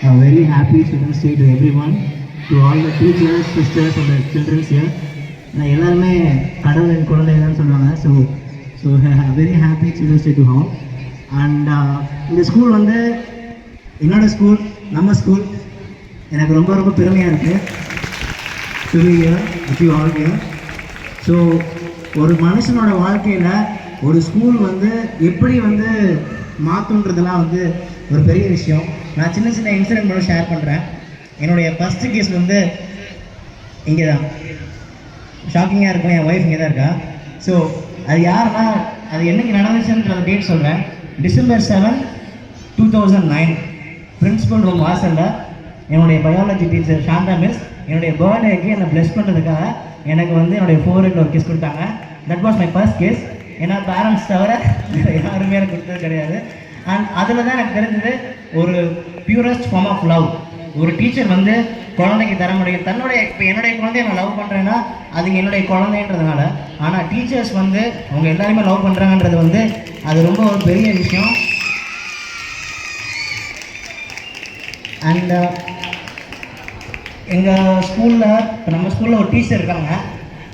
A very happy Children's Day to everyone, to all the teachers, sisters and the children here. நான் எல்லாருமே கடவுளின் குழந்தைகள்னு சொல்லுவாங்க. So very happy children's day to home. And இந்த school வந்து என்னோடய school, நம்ம ஸ்கூல். எனக்கு ரொம்ப ரொம்ப பெருமையாக இருக்குது to be here with you all here. So ஒரு மனுஷனோட வாழ்க்கையில் ஒரு ஸ்கூல் வந்து எப்படி வந்து மாற்றுன்றதெல்லாம் வந்து ஒரு பெரிய விஷயம். நான் சின்ன சின்ன இன்சிடென்ட் மட்டும் ஷேர் பண்ணுறேன். என்னுடைய ஃபஸ்ட்டு கேஸ் வந்து இங்கே தான். ஷாக்கிங்காக இருக்கும், என் ஒய்ஃப் இங்கே தான் இருக்கா. ஸோ அது யாருன்னா, அது என்றைக்கு நடந்துச்சுன்ற டேட் சொல்கிறேன். December 7, 2009 பிரின்சிபல் ரூம் வாசலில் என்னுடைய பயாலஜி டீச்சர் சாந்தா மிஸ் என்னுடைய பர்த்டேக்கு என்னை ப்ளெஸ் பண்ணுறதுக்காக எனக்கு வந்து என்னுடைய ஃபோர்ஹெட்டில் ஒரு கிஸ் கொடுத்தாங்க. That was my first kiss. ஏன்னா பேரண்ட்ஸ் தவிர யாருமே எனக்கு கொடுத்தது கிடையாது. அண்ட் அதில் தான் எனக்கு தெரிஞ்சது ஒரு பியூரஸ்ட் ஃபார்ம் ஆஃப் லவ். ஒரு டீச்சர் வந்து குழந்தைக்கு தர முடியும். இப்போ என்னுடைய குழந்தைய நான் லவ் பண்ணுறேன்னா அது என்னுடைய குழந்தைன்றதுனால. ஆனால் டீச்சர்ஸ் வந்து அவங்க எல்லாருமே லவ் பண்ணுறாங்கன்றது வந்து அது ரொம்ப ஒரு பெரிய விஷயம். அண்ட் எங்கள் ஸ்கூலில், இப்போ நம்ம ஸ்கூலில் ஒரு டீச்சர் இருக்காங்க.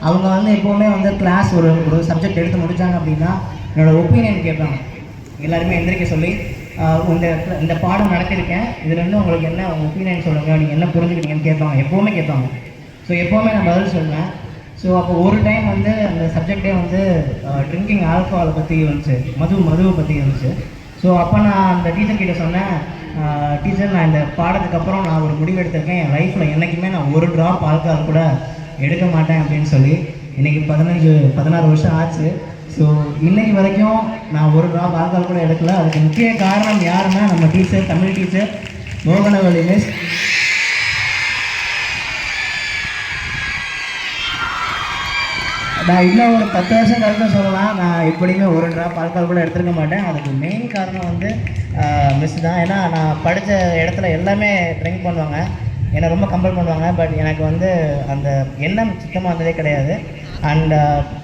அவங்க வந்து எப்போவுமே வந்து கிளாஸ் ஒரு சப்ஜெக்ட் எடுத்து முடித்தாங்க அப்படின்னா என்னோடய ஒப்பீனியன் கேட்பாங்க. எல்லாருமே எந்திரிக்க சொல்லி இந்த பாடம் நடத்திருக்கேன், இதுலேருந்து உங்களுக்கு என்ன ஒப்பீனியன் சொல்லுங்கள், நீங்கள் என்ன புரிஞ்சுக்கிட்டீங்கன்னு கேட்பாங்க. எப்போவுமே கேட்பாங்க. ஸோ எப்போவுமே நான் பதில் சொல்லுவேன். ஸோ அப்போ ஒரு டைம் வந்து அந்த சப்ஜெக்டே வந்து ட்ரிங்கிங் ஆல்கஹாலை பற்றி இருந்துச்சு, மதுவை பற்றி இருந்துச்சு. ஸோ அப்போ நான் அந்த டீச்சர்கிட்ட சொன்னேன், டீச்சர் நான் இந்த பாடத்துக்கு அப்புறம் நான் ஒரு முடிவு எடுத்திருக்கேன், என் லைஃப்பில் என்றைக்குமே நான் ஒரு ட்ராப் ஆல்கஹால் கூட எடுக்க மாட்டேன் அப்படின்னு சொல்லி. இன்றைக்கி 16 வருஷம் ஆச்சு. ஸோ இன்றைக்கு வரைக்கும் நான் ஒரு ட்ராப் ஆல்கஹால் கூட எடுக்கல. அதுக்கு முக்கிய காரணம் யாருன்னா நம்ம teacher, Tamil teacher Mohanavalli miss. நான் இன்னும் ஒரு 10 வருஷம் கருத்து சொல்லலாம், நான் எப்படியுமே ஒரு ட்ராப் ஆல்கஹால் கூட எடுத்துருக்க மாட்டேன். அதுக்கு மெயின் காரணம் வந்து மிஸ் தான். ஏன்னா நான் படித்த இடத்துல எல்லாமே ட்ரிங்க் பண்ணுவாங்க, என்னை ரொம்ப கம்பல் பண்ணுவாங்க. பட் எனக்கு வந்து அந்த எண்ணம் சுத்தமாக வந்ததே கிடையாது. அண்ட்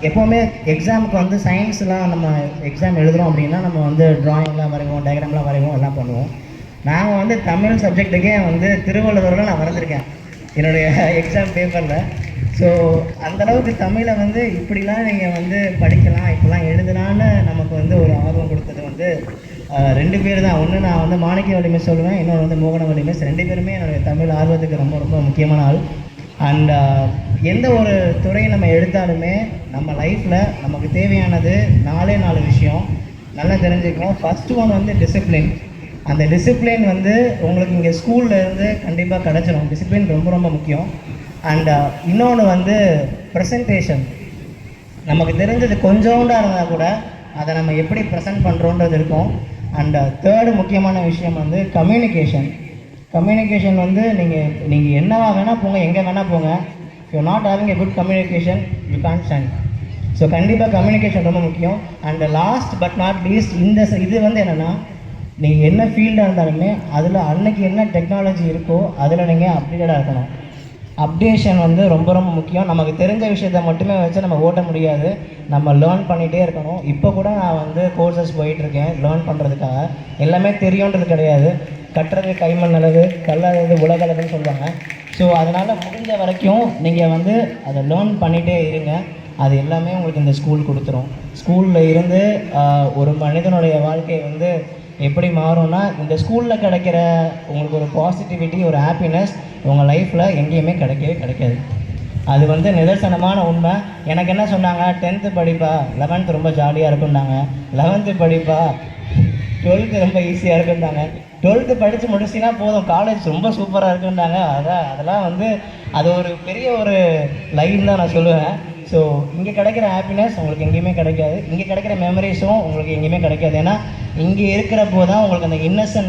எப்போவுமே எக்ஸாமுக்கு வந்து சயின்ஸ்லாம் நம்ம எக்ஸாம் எழுதுகிறோம் அப்படின்னா நம்ம வந்து ட்ராயிங்லாம் வரைவோம், டயக்ராம்லாம் வரைவோம், எல்லாம் பண்ணுவோம். நாங்கள் வந்து தமிழ் சப்ஜெக்ட்டுக்கே வந்து திருவள்ளுவரில் நான் வரைஞ்சிருக்கேன் என்னுடைய எக்ஸாம் பேப்பரில். ஸோ அந்தளவுக்கு தமிழை வந்து இப்படிலாம் நீங்கள் வந்து படிக்கலாம், இப்படிலாம் எழுதலான்னு நமக்கு வந்து ஒரு ஆர்வம் கொடுத்தது வந்து 2 பேர் தான். ஒன்று நான் வந்து மாணிக்கவள்ளி மிஸ் சொல்லுவேன், இன்னொன்று வந்து மோகனவள்ளி மிஸ். 2 பேருமே என்னுடைய தமிழ் ஆர்வத்துக்கு ரொம்ப ரொம்ப முக்கியமான ஆள். அண்ட் எந்த ஒரு துறையை நம்ம எடுத்தாலுமே நம்ம லைஃப்பில் நமக்கு தேவையானது 4 விஷயம் நல்லா தெரிஞ்சுக்கணும். ஃபஸ்ட்டு ஒன் வந்து டிசிப்ளின். அந்த டிசிப்ளின் வந்து உங்களுக்கு இங்கே ஸ்கூலில் இருந்து கண்டிப்பாக கிடச்சிடும். டிசிப்ளின் ரொம்ப ரொம்ப முக்கியம். அண்ட் இன்னொன்று வந்து ப்ரெசன்டேஷன். நமக்கு தெரிஞ்சது கொஞ்சோண்டாக இருந்தால் கூட அதை நம்ம எப்படி ப்ரெசென்ட் பண்ணுறோன்றது இருக்கும். அண்ட் தேர்டு முக்கியமான விஷயம் வந்து கம்யூனிகேஷன். கம்யூனிகேஷன் வந்து நீங்கள் என்னவா வேணால் போங்க, எங்கே வேணால் போங்க, you not having a good communication you can't stand. So கண்டிப்பாக கம்யூனிகேஷன் ரொம்ப முக்கியம். And last but not least இது வந்து என்னென்னா, நீங்கள் என்ன ஃபீல்டாக இருந்தாலுமே அதில் அன்னைக்கு என்ன டெக்னாலஜி இருக்கோ அதில் நீங்கள் அப்டேட்டடாக இருக்கணும். அப்டேஷன் வந்து ரொம்ப ரொம்ப முக்கியம். நமக்கு தெரிஞ்ச விஷயத்தை மட்டுமே வச்சு நம்ம ஓட்ட முடியாது, நம்ம லேர்ன் பண்ணிகிட்டே இருக்கணும். இப்போ கூட நான் வந்து கோர்சஸ் போயிட்டுருக்கேன் லேர்ன் பண்ணுறதுக்காக. எல்லாமே தெரியுன்றது கிடையாது, கட்டுறது கைமண் அளவு, கல்லாதது உலக அளவுன்னு சொல்லுவாங்க. ஸோ அதனால் முடிஞ்ச வரைக்கும் நீங்கள் வந்து அதை லேர்ன் பண்ணிகிட்டே இருங்க. அது எல்லாமே உங்களுக்கு இந்த ஸ்கூல் கொடுத்துரும். ஸ்கூலில் இருந்து ஒரு மனிதனுடைய வாழ்க்கை வந்து எப்படி மாறும்னா, இந்த ஸ்கூலில் கிடைக்கிற உங்களுக்கு ஒரு பாசிட்டிவிட்டி, ஒரு ஹாப்பினஸ் உங்கள் லைஃப்பில் எங்கேயுமே கிடைக்காது. அது வந்து நிதர்சனமான உண்மை. எனக்கு என்ன சொன்னாங்க, 10th படிப்பா, 11th ரொம்ப ஜாலியாக இருக்குன்னாங்க, 11th படிப்பா, 12th ரொம்ப ஈஸியாக இருக்குன்னாங்க, 12th படித்து முடிச்சின்னா போதும் காலேஜ் ரொம்ப சூப்பராக இருக்குன்னாங்க. அதெல்லாம் வந்து அது ஒரு பெரிய ஒரு லைன் தான் நான் சொல்லுவேன். ஸோ இங்கே கிடைக்கிற ஹாப்பினஸ் உங்களுக்கு எங்கேயுமே கிடைக்காது, இங்கே கிடைக்கிற மெமரிஸும் உங்களுக்கு எங்கேயுமே கிடைக்காது. ஏன்னா இங்கே இருக்கிறப்போ தான் உங்களுக்கு அந்த இன்னசென்ஸ்